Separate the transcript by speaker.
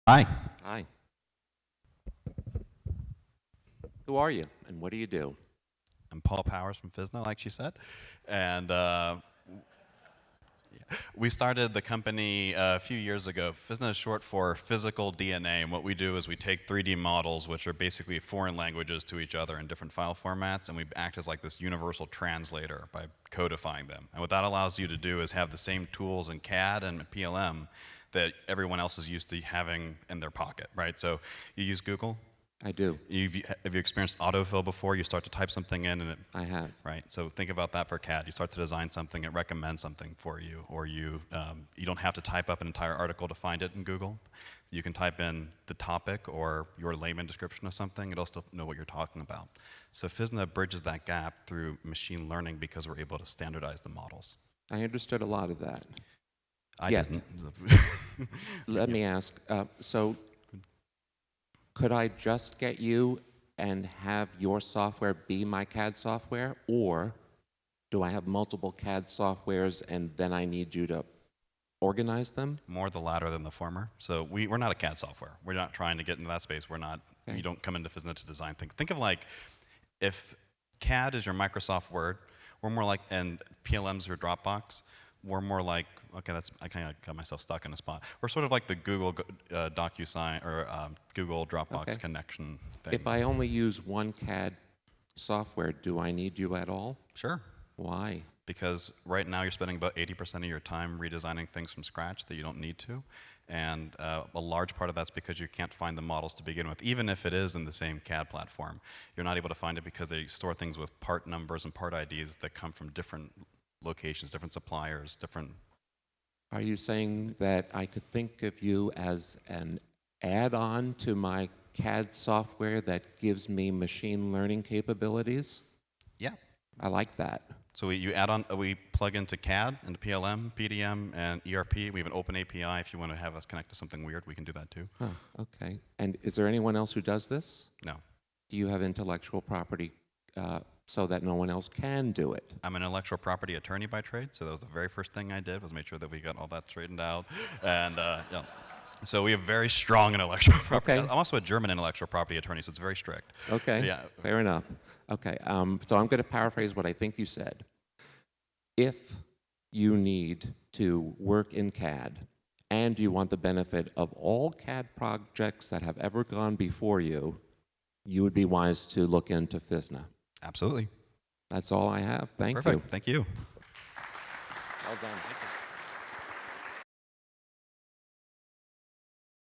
Speaker 1: Hi,
Speaker 2: Hi. Who are you and what do you do?
Speaker 1: I'm Paul Powers from FISNA, like she said. And we started the company a few years ago. FISNA is short for Physical DNA. And what we do is we take 3D models, which are basically foreign languages to each other in different file formats, and we act as like this universal translator by codifying them. And what that allows you to do is have the same tools in CAD and PLM that everyone else is used to having in their pocket, right? So you use Google.
Speaker 2: I do.
Speaker 1: Have you experienced autofill before? You start to type something in and it,
Speaker 2: I have.
Speaker 1: right? So think about that for CAD. You start to design something, it recommends something for you, or you don't have to type up an entire article to find it in Google. You can type in the topic or your layman description of something, it'll still know what you're talking about. So FISNA bridges that gap through machine learning because we're able to standardize the models.
Speaker 2: I understood a lot of that.
Speaker 1: I
Speaker 2: Yeah.
Speaker 1: didn't.
Speaker 2: Let me ask, so could I just get you and have your software be my CAD software, or do I have multiple CAD softwares and then I need you to organize them?
Speaker 1: More the latter than the former. So we're not a CAD software. We're not trying to get into that space. We're not,
Speaker 2: Okay.
Speaker 1: You don't come into FISNA to design things. Think of like, if CAD is your Microsoft Word, we're more like, and PLM's your Dropbox, we're more like, okay, I kind of got myself stuck in a spot. We're sort of like the Google DocuSign or Google Dropbox
Speaker 2: Okay.
Speaker 1: connection thing.
Speaker 2: If I only use one CAD software, do I need you at all?
Speaker 1: Sure.
Speaker 2: Why?
Speaker 1: Because right now you're spending about 80% of your time redesigning things from scratch that you don't need to. And a large part of that's because you can't find the models to begin with. Even if it is in the same CAD platform, you're not able to find it because they store things with part numbers and part IDs that come from different locations, different suppliers, different...
Speaker 2: Are you saying that I could think of you as an add-on to my CAD software that gives me machine learning capabilities?
Speaker 1: Yeah.
Speaker 2: I like that.
Speaker 1: So we plug into CAD, into PLM, PDM, and ERP. We have an open API. If you want to have us connect to something weird, we can do that too.
Speaker 2: Huh, okay. And is there anyone else who does this?
Speaker 1: No.
Speaker 2: Do you have intellectual property so that no one else can do it?
Speaker 1: I'm an intellectual property attorney by trade, so that was the very first thing I did, was make sure that we got all that straightened out. And yeah. So we have very strong intellectual property.
Speaker 2: Okay.
Speaker 1: I'm also a German intellectual property attorney, so it's very strict.
Speaker 2: Okay,
Speaker 1: Yeah.
Speaker 2: fair enough. Okay, so I'm going to paraphrase what I think you said. If you need to work in CAD and you want the benefit of all CAD projects that have ever gone before you, you would be wise to look into FISNA.
Speaker 1: Absolutely.
Speaker 2: That's all I have. Thank
Speaker 1: Perfect.
Speaker 2: you.
Speaker 1: Thank you.
Speaker 2: Well done.